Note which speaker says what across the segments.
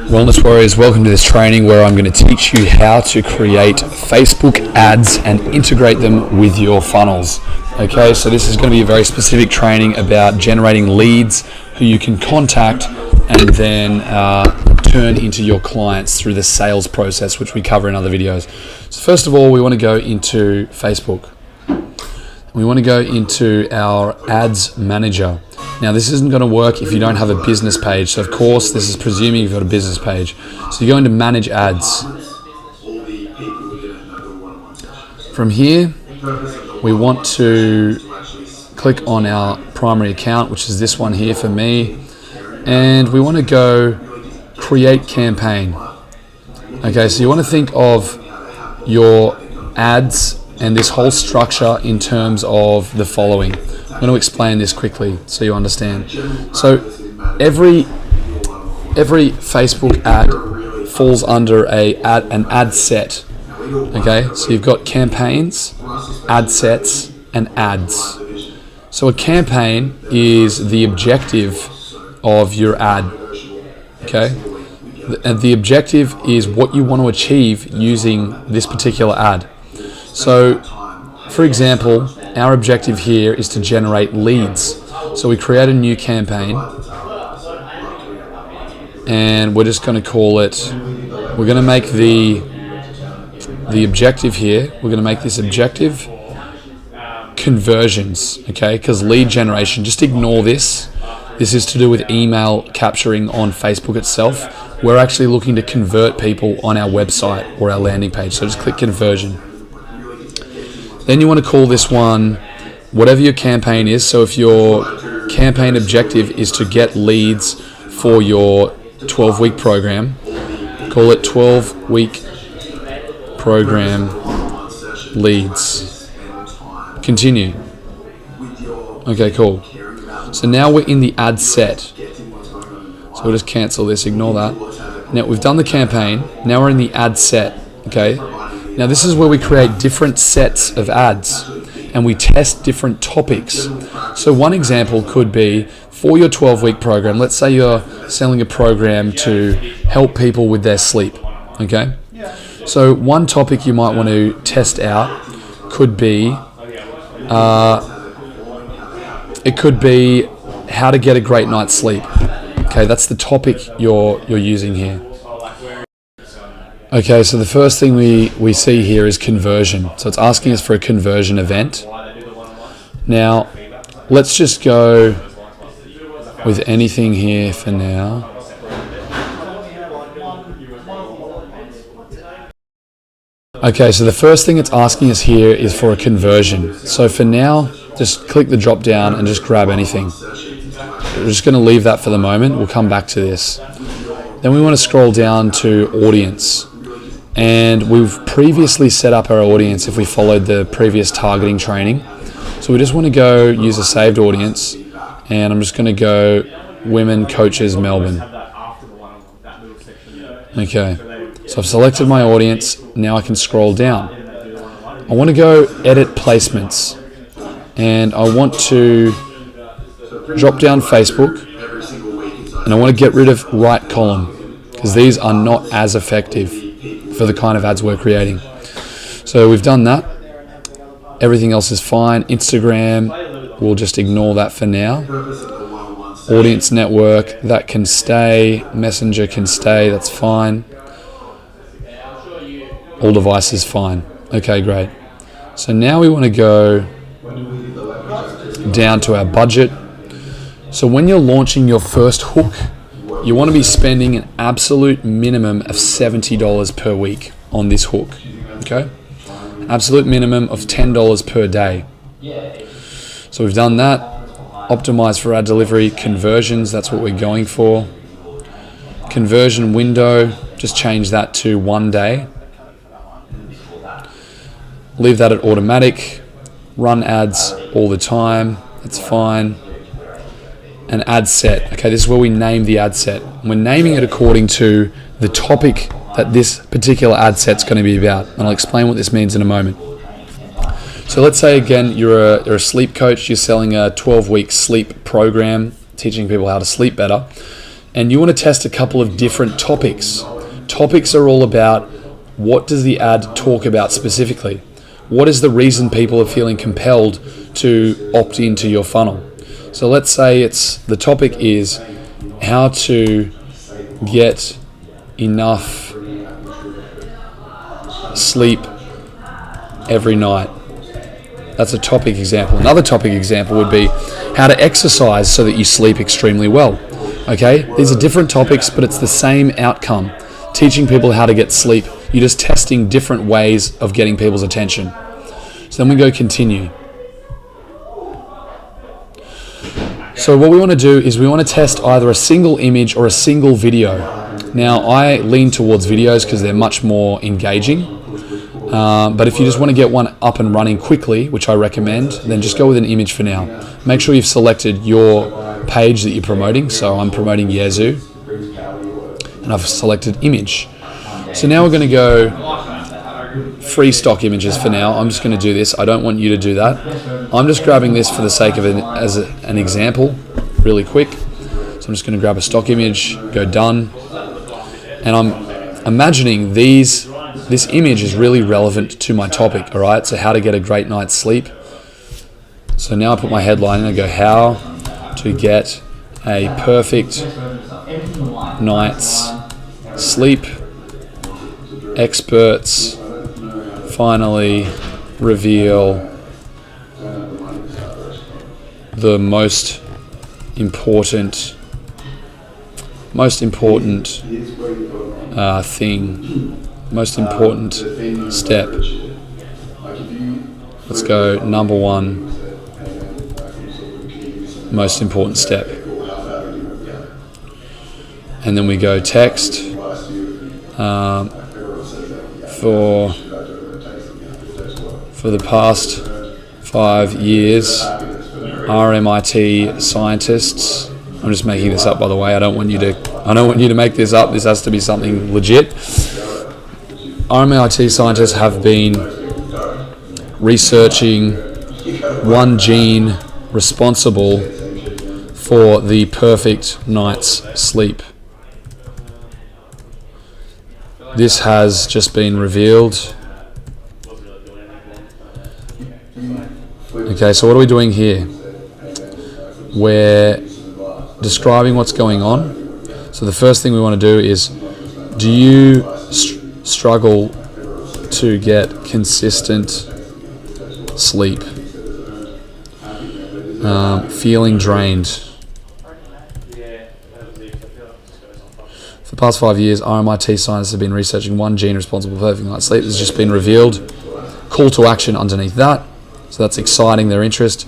Speaker 1: Wellness Warriors, welcome to this training where I'm going to teach you how to create Facebook ads and integrate them with your funnels. Okay, so this is going to be a very specific training about generating leads who you can contact and then turn into your clients through the sales process, which we cover in other videos. So first of all, we want to go into Facebook. We want to go into our ads manager. Now this isn't going to work if you don't have a business page. So of course, this is presuming you've got a business page. So you go into manage ads. From here, we want to click on our primary account, which is this one here for me. And we want to go create campaign. Okay, so you want to think of your ads and this whole structure in terms of the following. I'm going to explain this quickly so you understand. So every Facebook ad falls under an ad set. Okay, so you've got campaigns, ad sets, and ads. So a campaign is the objective of your ad. Okay, and the objective is what you want to achieve using this particular ad. So, for example, our objective here is to generate leads. So we create a new campaign and we're just going to call it, we're going to make the objective here, we're going to make this objective conversions, okay? Because lead generation, just ignore this. This is to do with email capturing on Facebook itself. We're actually looking to convert people on our website or our landing page. So just click conversion. Then you want to call this one whatever your campaign is. So if your campaign objective is to get leads for your 12-week program, call it 12-week program leads. Continue. Okay, cool. So now we're in the ad set. So we'll just cancel this, ignore that. Now we've done the campaign, now we're in the ad set, okay? Now this is where we create different sets of ads and we test different topics. So one example could be for your 12-week program, let's say you're selling a program to help people with their sleep, okay? So one topic you might want to test out could be, it could be how to get a great night's sleep. Okay, that's the topic you're using here. Okay, so the first thing we see here is conversion. So it's asking us for a conversion event. Now, let's just go with anything here for now. Okay, so the first thing it's asking us here is for a conversion. So for now, just click the drop down and just grab anything. We're just going to leave that for the moment. We'll come back to this. Then we want to scroll down to audience. And we've previously set up our audience if we followed the previous targeting training. So we just want to go use a saved audience. And I'm just going to go Women Coaches Melbourne. Okay, so I've selected my audience. Now I can scroll down. I want to go edit placements. And I want to drop down Facebook. And I want to get rid of right column because these are not as effective for the kind of ads we're creating. So we've done that. Everything else is fine. Instagram, we'll just ignore that for now. Audience network, that can stay. Messenger can stay, that's fine. All devices, fine. Okay, great. So now we want to go down to our budget. So when you're launching your first hook, you want to be spending an absolute minimum of $70 per week on this hook, okay? Absolute minimum of $10 per day. So we've done that. Optimize for ad delivery, conversions, that's what we're going for. Conversion window, just change that to 1 day. Leave that at automatic. Run ads all the time, that's fine. An ad set. Okay, this is where we name the ad set. We're naming it according to the topic that this particular ad set's going to be about. And I'll explain what this means in a moment. So let's say again you're a sleep coach, you're selling a 12-week sleep program, teaching people how to sleep better. and you want to test a couple of different topics. Topics are all about, what does the ad talk about specifically? What is the reason people are feeling compelled to opt into your funnel? So let's say the topic is how to get enough sleep every night. That's a topic example. Another topic example would be how to exercise so that you sleep extremely well. Okay, these are different topics, but it's the same outcome. Teaching people how to get sleep. You're just testing different ways of getting people's attention. So then we go continue. So what we want to do is we want to test either a single image or a single video. Now I lean towards videos because they're much more engaging. But if you just want to get one up and running quickly, which I recommend, then just go with an image for now. Make sure you've selected your page that you're promoting. So I'm promoting Yazoo, and I've selected image. So now we're going to go free stock images for now. I'm just going to do this. I don't want you to do that. I'm just grabbing this for the sake of it as an example, really quick. So I'm just going to grab a stock image, go done, and I'm imagining this image is really relevant to my topic, all right? So how to get a great night's sleep. So now I put my headline and I go, how to get a perfect night's sleep. Experts finally reveal the most important step. Let's go number one, most important step. And then we go text for the past 5 years, RMIT scientists. I'm just making this up, by the way. I don't want you to make this up. This has to be something legit. RMIT scientists have been researching one gene responsible for the perfect night's sleep. This has just been revealed. Okay, so what are we doing here? We're describing what's going on. So the first thing we want to do is, do you struggle to get consistent sleep? Feeling drained. For the past 5 years, RMIT scientists have been researching one gene responsible for perfect night's sleep. This has just been revealed. Call to action underneath that. So that's exciting their interest.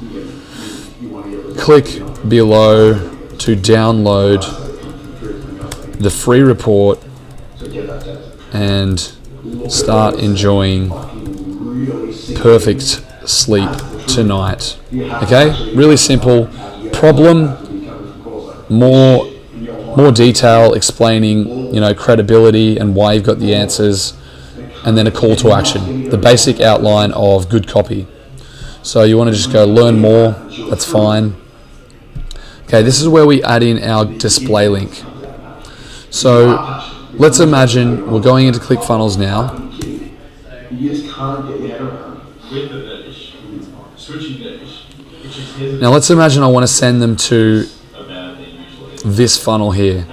Speaker 1: Click below to download the free report and start enjoying perfect sleep tonight. Okay? Really simple. Problem, more detail explaining, credibility and why you've got the answers, and then a call to action. The basic outline of good copy. So you want to just go learn more, that's fine. Okay, this is where we add in our display link. So let's imagine we're going into ClickFunnels now. Now let's imagine I want to send them to this funnel here,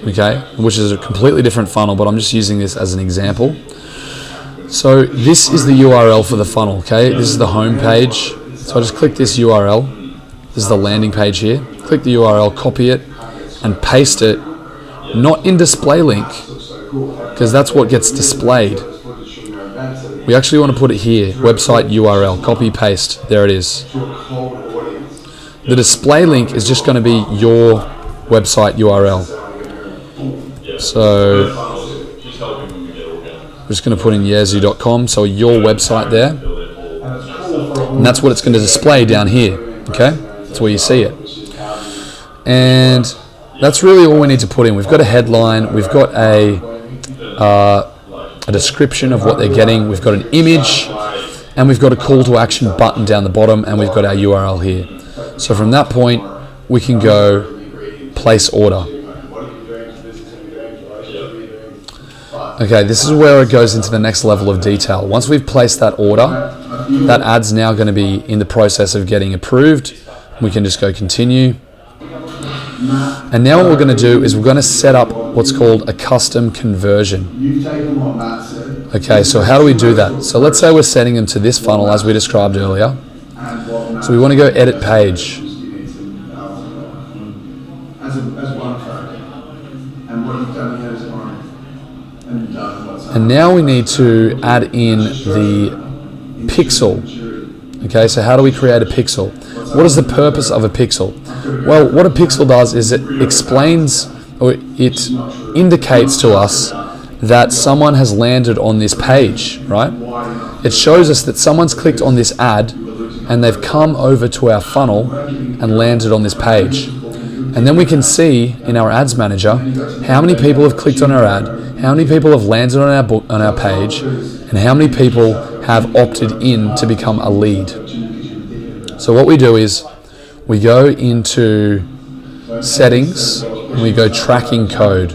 Speaker 1: okay, which is a completely different funnel, but I'm just using this as an example. So this is the URL for the funnel, okay? This is the home page. So I just click this URL. This is the landing page here. Click the URL, copy it, and paste it, not in display link, because that's what gets displayed. We actually want to put it here, website URL, copy, paste, there it is. The display link is just going to be your website URL. So I'm just going to put in yazoo.com, so your website there. And that's what it's going to display down here, okay? That's where you see it. And that's really all we need to put in. We've got a headline, we've got a description of what they're getting, we've got an image, and we've got a call to action button down the bottom, and we've got our URL here. So from that point, we can go place order. Okay, this is where it goes into the next level of detail. Once we've placed that order, that ad's now going to be in the process of getting approved. We can just go continue. And now what we're going to do is we're going to set up what's called a custom conversion. Okay, so how do we do that? So let's say we're setting them to this funnel as we described earlier. So we want to go edit page. And now we need to add in the pixel. Okay, so how do we create a pixel? What is the purpose of a pixel? Well, what a pixel does is it explains, or it indicates to us that someone has landed on this page, right? It shows us that someone's clicked on this ad and they've come over to our funnel and landed on this page. And then we can see in our ads manager how many people have clicked on our ad, how many people have landed on our page, and how many people have opted in to become a lead. So what we do is we go into settings and we go tracking code.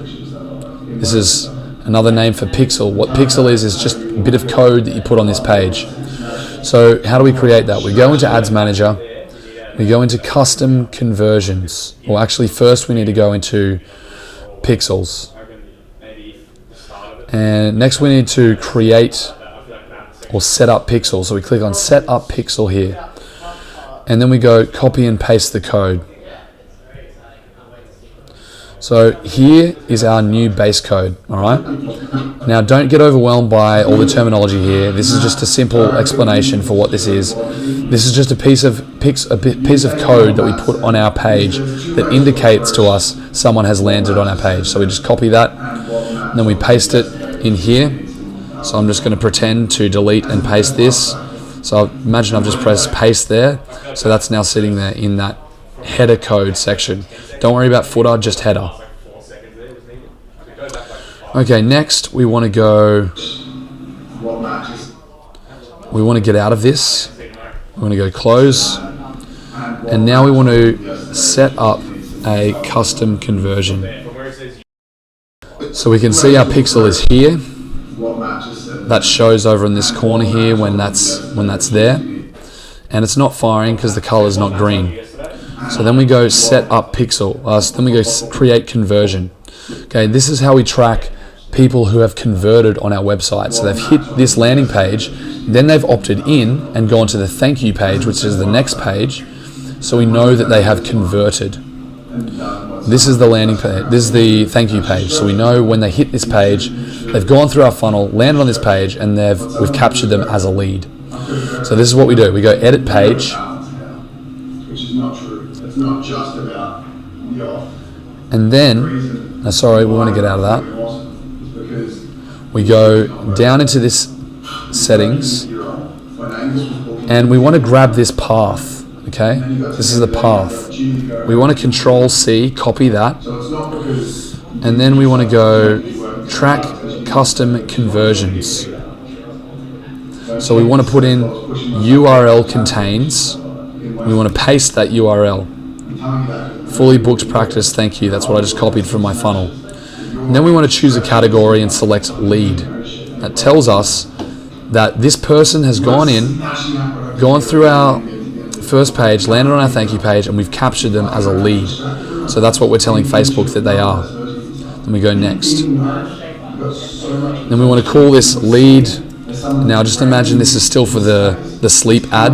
Speaker 1: This is another name for pixel. What pixel is just a bit of code that you put on this page. So how do we create that? We go into ads manager, we go into custom conversions. Well, actually first we need to go into pixels. And next we need to create or set up pixel. So we click on set up pixel here. And then we go copy and paste the code. So here is our new base code, all right? Now don't get overwhelmed by all the terminology here. This is just a simple explanation for what this is. This is just a piece of code that we put on our page that indicates to us someone has landed on our page. So we just copy that, and then we paste it in here. So I'm just going to pretend to delete and paste this. So imagine I've just pressed paste there. So that's now sitting there in that header code section. Don't worry about footer, just header. Okay, next we want to go, we want to get out of this. We want to go close. And now we want to set up a custom conversion. So we can see our pixel is here. That shows over in this corner here when that's there. And it's not firing because the color is not green. So then we go set up pixel. So then we go create conversion. Okay, this is how we track people who have converted on our website. So they've hit this landing page, then they've opted in and gone to the thank you page, which is the next page. So we know that they have converted. This is the landing page. This is the thank you page. So we know when they hit this page, they've gone through our funnel, landed on this page, and we've captured them as a lead. So this is what we do. We go edit page. And then, sorry, we want to get out of that. We go down into this settings, and we want to grab this path. Okay, this is the path. We want to Control C, copy that, and then we want to go track custom conversions. So we want to put in URL contains. We want to paste that URL. Fully booked practice, thank you. That's what I just copied from my funnel. And then we want to choose a category and select lead. That tells us that this person has gone in, gone through our first page, landed on our thank you page, and we've captured them as a lead. So that's what we're telling Facebook that they are. Then we go next. Then we want to call this lead. Now just imagine this is still for the sleep ad.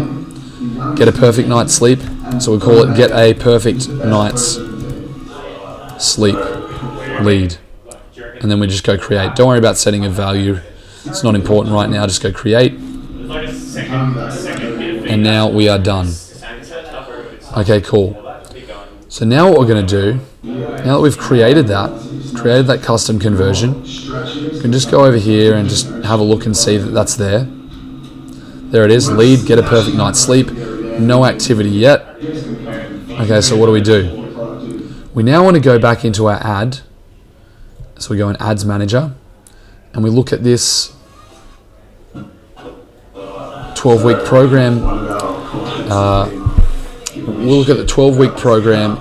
Speaker 1: Get a perfect night's sleep. So we call it get a perfect night's sleep lead. And then we just go create. Don't worry about setting a value. It's not important right now. Just go create. And now we are done. Okay, cool. So now what we're going to do, now that we've created that custom conversion, we can just go over here and just have a look and see that that's there. There it is, lead, get a perfect night's sleep. No activity yet. Okay, so what do? We now want to go back into our ad. So we go in Ads Manager, and we look at this 12-week program. We'll look at the 12-week program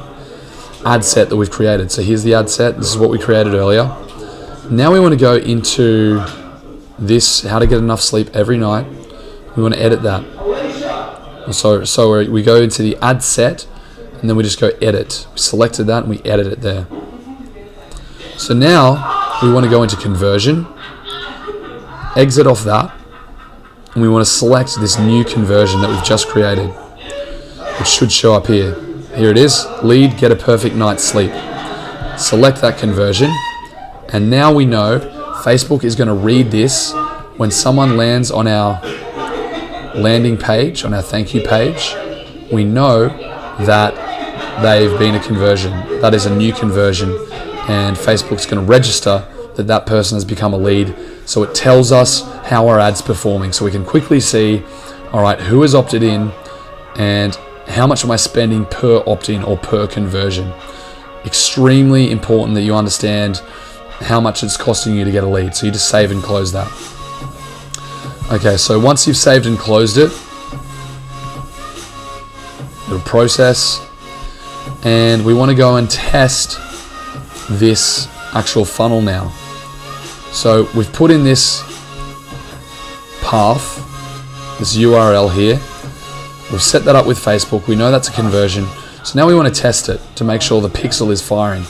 Speaker 1: ad set that we've created. So here's the ad set. This is what we created earlier. Now we want to go into this, how to get enough sleep every night. We want to edit that. So we go into the ad set, and then we just go edit. We selected that and we edit it there. So now we want to go into conversion, exit off that, and we want to select this new conversion that we've just created, which should show up here. Here it is, lead, get a perfect night's sleep. Select that conversion, and now we know Facebook is going to read this when someone lands on our landing page, on our thank you page. We know that they've been a conversion. That is a new conversion, and Facebook's going to register that that person has become a lead. So it tells us how our ad's performing, so we can quickly see, all right, who has opted in and how much am I spending per opt-in or per conversion. Extremely important that you understand how much it's costing you to get a lead. So you just save and close that. Okay, so once you've saved and closed it, it'll process, and we want to go and test this actual funnel now. So we've put in this path, this URL here. We've set that up with Facebook. We know that's a conversion. So now we want to test it to make sure the pixel is firing.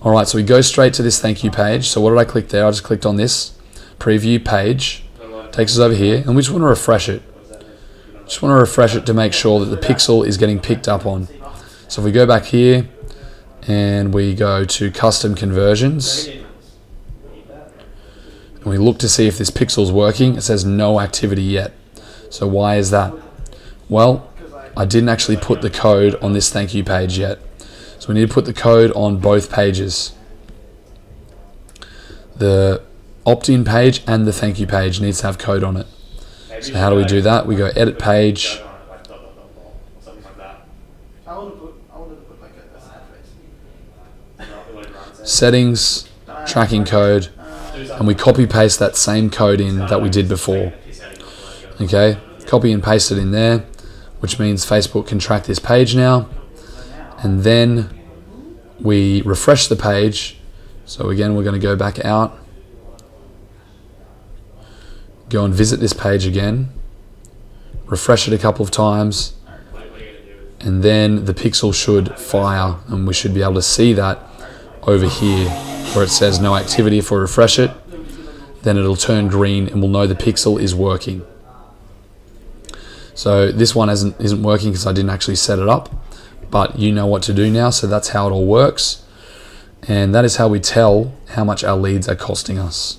Speaker 1: All right, so we go straight to this thank you page. So what did I click there? I just clicked on this preview page. Takes us over here, and we just want to refresh it. Just want to refresh it to make sure that the pixel is getting picked up on. So if we go back here and we go to custom conversions, and we look to see if this pixel is working, it says no activity yet. So why is that? Well, I didn't actually put the code on this thank you page yet. So we need to put the code on both pages. The opt-in page and the thank you page needs to have code on it. So how do we do that? We go edit page. Settings, tracking code, and we copy paste that same code in that we did before. Okay, copy and paste it in there, which means Facebook can track this page now. And then we refresh the page. So again, we're going to go back out, go and visit this page again, refresh it a couple of times, and then the pixel should fire, and we should be able to see that over here where it says no activity. If we refresh it, then it'll turn green and we'll know the pixel is working. So this one isn't working because I didn't actually set it up, but you know what to do now. So that's how it all works, and that is how we tell how much our leads are costing us.